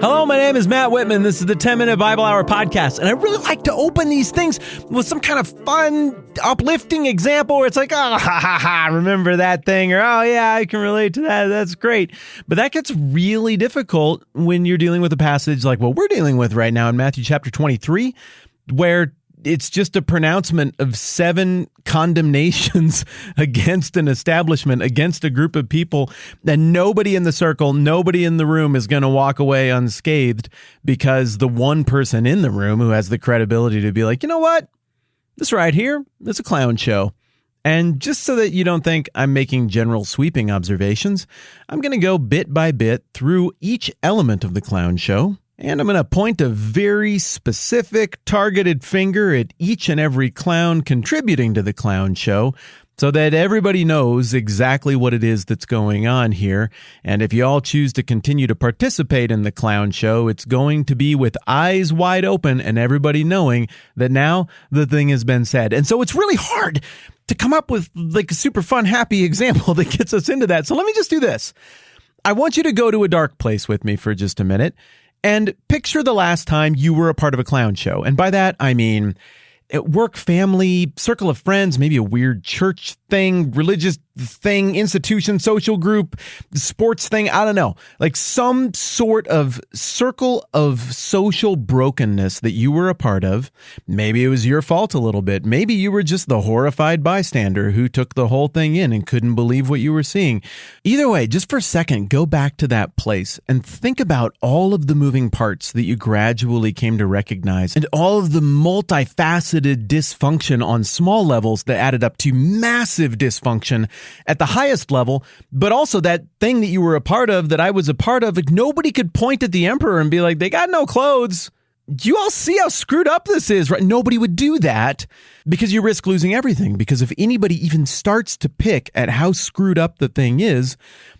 Hello, my name is Matt Whitman. This is the 10-Minute Bible Hour podcast, and I really like to open these things with some kind of fun, uplifting example where it's like, oh, ha, ha, ha, remember that thing, or, oh, yeah, I can relate to that. That's great. But that gets really difficult when you're dealing with a passage like what we're dealing with right now in Matthew chapter 23, where it's just a pronouncement of 7 condemnations against an establishment, against a group of people, and nobody in the circle, nobody in the room is going to walk away unscathed because the one person in the room who has the credibility to be like, you know what, this right here, it's a clown show. And just so that you don't think I'm making general sweeping observations, I'm going to go bit by bit through each element of the clown show. And I'm going to point a very specific, targeted finger at each and every clown contributing to the clown show so that everybody knows exactly what it is that's going on here. And if you all choose to continue to participate in the clown show, it's going to be with eyes wide open and everybody knowing that now the thing has been said. And so it's really hard to come up with like a super fun, happy example that gets us into that. So let me just do this. I want you to go to a dark place with me for just a minute. And picture the last time you were a part of a clown show. And by that, I mean at work, family, circle of friends, maybe a weird church thing, religious thing, institution, social group, sports thing, I don't know. Like some sort of circle of social brokenness that you were a part of. Maybe it was your fault a little bit. Maybe you were just the horrified bystander who took the whole thing in and couldn't believe what you were seeing. Either way, just for a second, go back to that place and think about all of the moving parts that you gradually came to recognize and all of the multifaceted dysfunction on small levels that added up to massive dysfunction at the highest level, but also that thing that you were a part of, that I was a part of, like nobody could point at the emperor and be like, they got no clothes. Do you all see how screwed up this is, right? Nobody would do that because you risk losing everything. Because if anybody even starts to pick at how screwed up the thing is,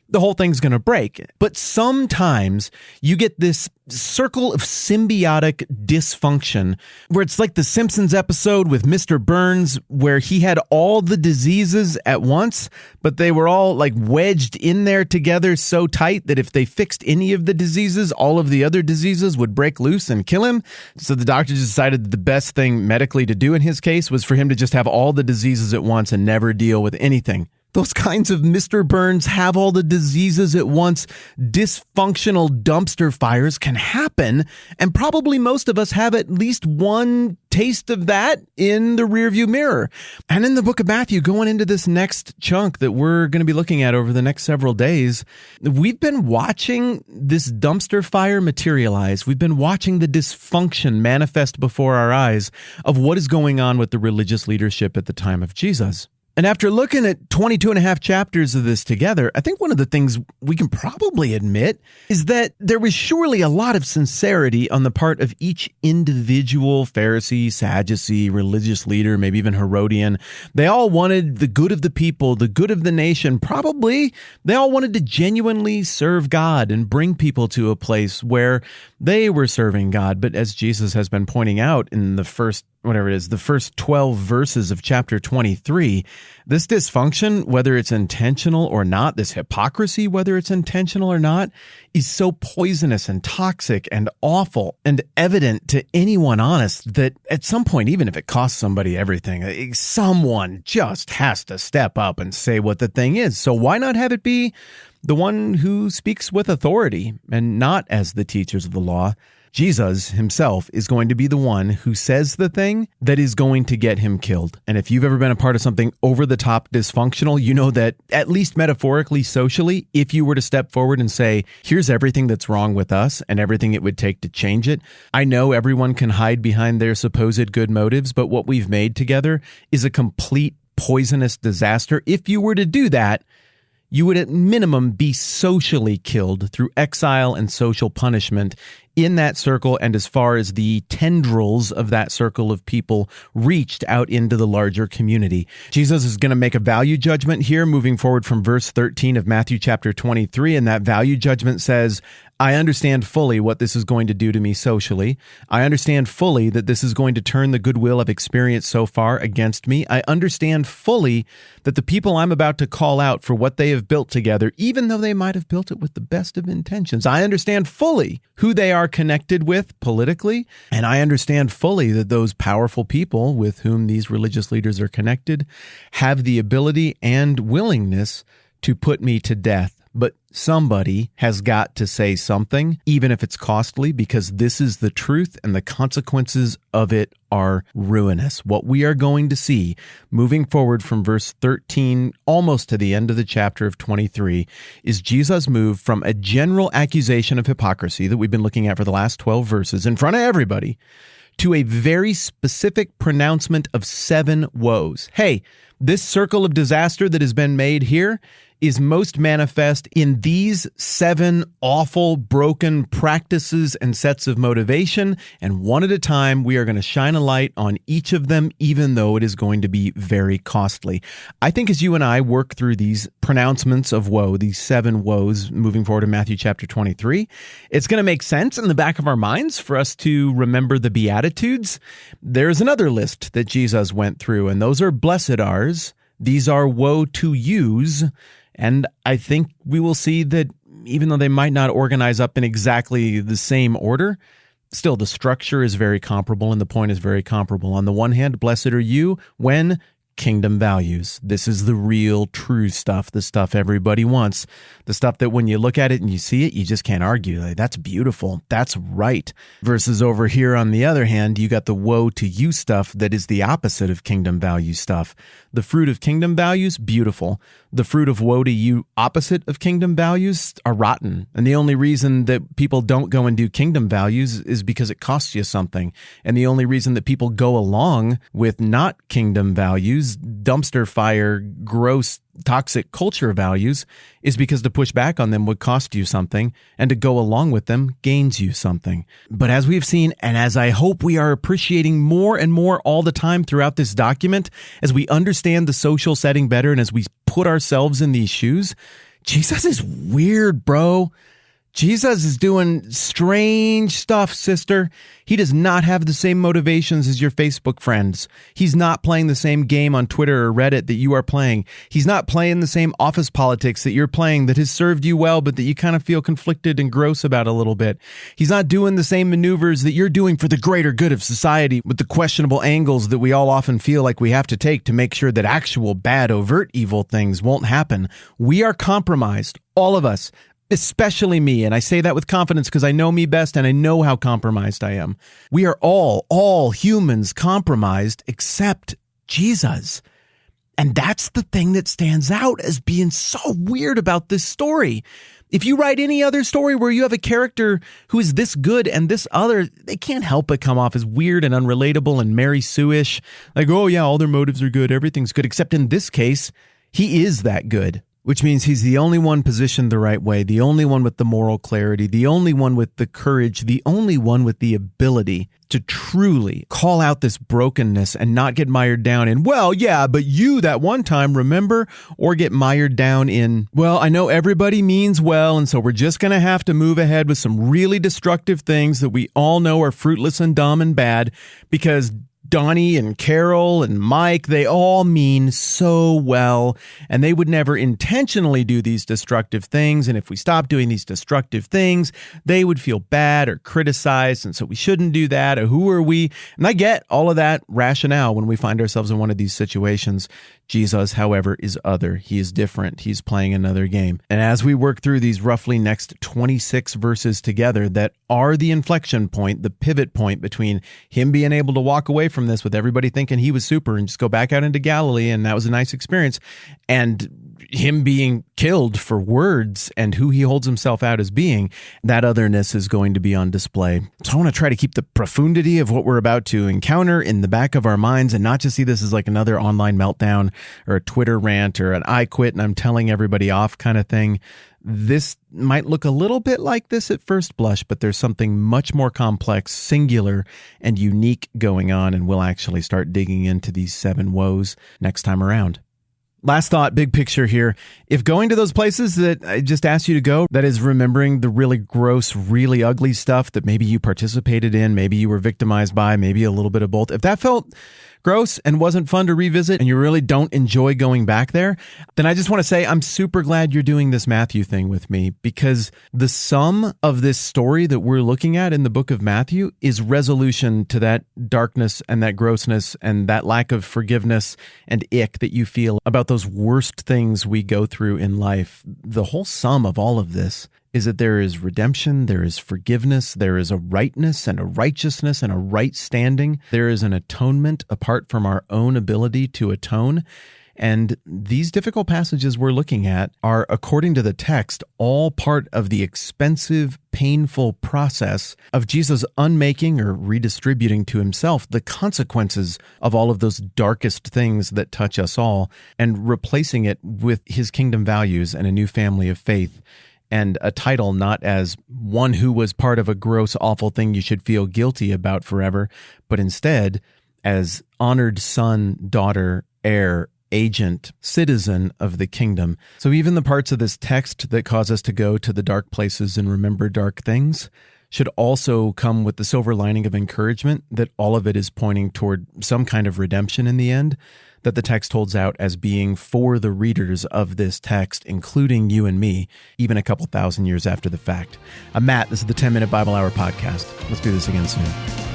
the whole thing's going to break. But sometimes you get this circle of symbiotic dysfunction where it's like the Simpsons episode with Mr. Burns where he had all the diseases at once, but they were all like wedged in there together so tight that if they fixed any of the diseases, all of the other diseases would break loose and kill him. So the doctor just decided that the best thing medically to do in his case was for him to just have all the diseases at once and never deal with anything. Those kinds of Mr. Burns have all the diseases at once, dysfunctional dumpster fires can happen, and probably most of us have at least one taste of that in the rearview mirror. And in the book of Matthew, going into this next chunk that we're going to be looking at over the next several days, we've been watching this dumpster fire materialize. We've been watching the dysfunction manifest before our eyes of what is going on with the religious leadership at the time of Jesus. And after looking at 22 and a half chapters of this together, I think one of the things we can probably admit is that there was surely a lot of sincerity on the part of each individual Pharisee, Sadducee, religious leader, maybe even Herodian. They all wanted the good of the people, the good of the nation. Probably they all wanted to genuinely serve God and bring people to a place where they were serving God. But as Jesus has been pointing out in the first 12 verses of chapter 23, this dysfunction, whether it's intentional or not, this hypocrisy, whether it's intentional or not, is so poisonous and toxic and awful and evident to anyone honest that at some point, even if it costs somebody everything, someone just has to step up and say what the thing is. So why not have it be the one who speaks with authority and not as the teachers of the law? Jesus himself is going to be the one who says the thing that is going to get him killed. And if you've ever been a part of something over the top dysfunctional, you know that at least metaphorically, socially, if you were to step forward and say, here's everything that's wrong with us and everything it would take to change it. I know everyone can hide behind their supposed good motives, but what we've made together is a complete poisonous disaster. If you were to do that, you would at minimum be socially killed through exile and social punishment in that circle, and as far as the tendrils of that circle of people reached out into the larger community. Jesus is going to make a value judgment here, moving forward from verse 13 of Matthew chapter 23, and that value judgment says, I understand fully what this is going to do to me socially. I understand fully that this is going to turn the goodwill I've experienced so far against me. I understand fully that the people I'm about to call out for what they have built together, even though they might have built it with the best of intentions, I understand fully who they are connected with politically, and I understand fully that those powerful people with whom these religious leaders are connected have the ability and willingness to put me to death. But somebody has got to say something, even if it's costly, because this is the truth and the consequences of it are ruinous. What we are going to see moving forward from verse 13 almost to the end of the chapter of 23 is Jesus' move from a general accusation of hypocrisy that we've been looking at for the last 12 verses in front of everybody to a very specific pronouncement of 7 woes. Hey, this circle of disaster that has been made here is most manifest in these 7 awful, broken practices and sets of motivation, and one at a time, we are going to shine a light on each of them, even though it is going to be very costly. I think as you and I work through these pronouncements of woe, these 7 woes moving forward in Matthew chapter 23, it's going to make sense in the back of our minds for us to remember the Beatitudes. There's another list that Jesus went through, and those are blessed are's. These are woe to yous. And I think we will see that even though they might not organize up in exactly the same order, still the structure is very comparable and the point is very comparable. On the one hand, blessed are you when kingdom values. This is the real, true stuff, the stuff everybody wants, the stuff that when you look at it and you see it, you just can't argue. Like, that's beautiful. That's right. Versus over here, on the other hand, you got the woe to you stuff that is the opposite of kingdom value stuff. The fruit of kingdom values, beautiful. The fruit of woe to you, opposite of kingdom values, are rotten. And the only reason that people don't go and do kingdom values is because it costs you something. And the only reason that people go along with not kingdom values, dumpster fire, gross, toxic culture values, is because to push back on them would cost you something, and to go along with them gains you something. But as we've seen, and as I hope we are appreciating more and more all the time throughout this document, as we understand the social setting better and as we put ourselves in these shoes, Jesus is weird, bro. Jesus is doing strange stuff, sister. He does not have the same motivations as your Facebook friends. He's not playing the same game on Twitter or Reddit that you are playing. He's not playing the same office politics that you're playing that has served you well, but that you kind of feel conflicted and gross about a little bit. He's not doing the same maneuvers that you're doing for the greater good of society with the questionable angles that we all often feel like we have to take to make sure that actual bad, overt evil things won't happen. We are compromised, all of us. Especially me, and I say that with confidence because I know me best and I know how compromised I am. We are all humans compromised except Jesus. And that's the thing that stands out as being so weird about this story. If you write any other story where you have a character who is this good and this other, they can't help but come off as weird and unrelatable and Mary Sue-ish. Like, oh yeah, all their motives are good, everything's good, except in this case, he is that good. Which means he's the only one positioned the right way, the only one with the moral clarity, the only one with the courage, the only one with the ability to truly call out this brokenness and not get mired down in, well, yeah, but you that one time, remember? Or get mired down in, well, I know everybody means well, and so we're just going to have to move ahead with some really destructive things that we all know are fruitless and dumb and bad because Donnie and Carol and Mike, they all mean so well, and they would never intentionally do these destructive things, and if we stop doing these destructive things, they would feel bad or criticized, and so we shouldn't do that, or who are we? And I get all of that rationale when we find ourselves in one of these situations. Jesus, however, is other. He is different. He's playing another game. And as we work through these roughly next 26 verses together that are the inflection point, the pivot point between him being able to walk away from this with everybody thinking he was super and just go back out into Galilee and that was a nice experience, and him being killed for words and who he holds himself out as being, that otherness is going to be on display. So I want to try to keep the profundity of what we're about to encounter in the back of our minds and not just see this as like another online meltdown or a Twitter rant or an I quit and I'm telling everybody off kind of thing. This might look a little bit like this at first blush, but there's something much more complex, singular, and unique going on, and we'll actually start digging into these 7 woes next time around. Last thought, big picture here. If going to those places that I just asked you to go, that is remembering the really gross, really ugly stuff that maybe you participated in, maybe you were victimized by, maybe a little bit of both. If that felt gross and wasn't fun to revisit and you really don't enjoy going back there, then I just want to say I'm super glad you're doing this Matthew thing with me, because the sum of this story that we're looking at in the book of Matthew is resolution to that darkness and that grossness and that lack of forgiveness and ick that you feel about those worst things we go through in life. The whole sum of all of this is that there is redemption, there is forgiveness, there is a rightness and a righteousness and a right standing. There is an atonement apart from our own ability to atone. And these difficult passages we're looking at are, according to the text, all part of the expensive, painful process of Jesus unmaking or redistributing to himself the consequences of all of those darkest things that touch us all and replacing it with his kingdom values and a new family of faith. And a title not as one who was part of a gross, awful thing you should feel guilty about forever, but instead as honored son, daughter, heir, agent, citizen of the kingdom. So even the parts of this text that cause us to go to the dark places and remember dark things should also come with the silver lining of encouragement that all of it is pointing toward some kind of redemption in the end, that the text holds out as being for the readers of this text, including you and me, even a couple thousand years after the fact. I'm Matt. This is the 10-Minute Bible Hour podcast. Let's do this again soon.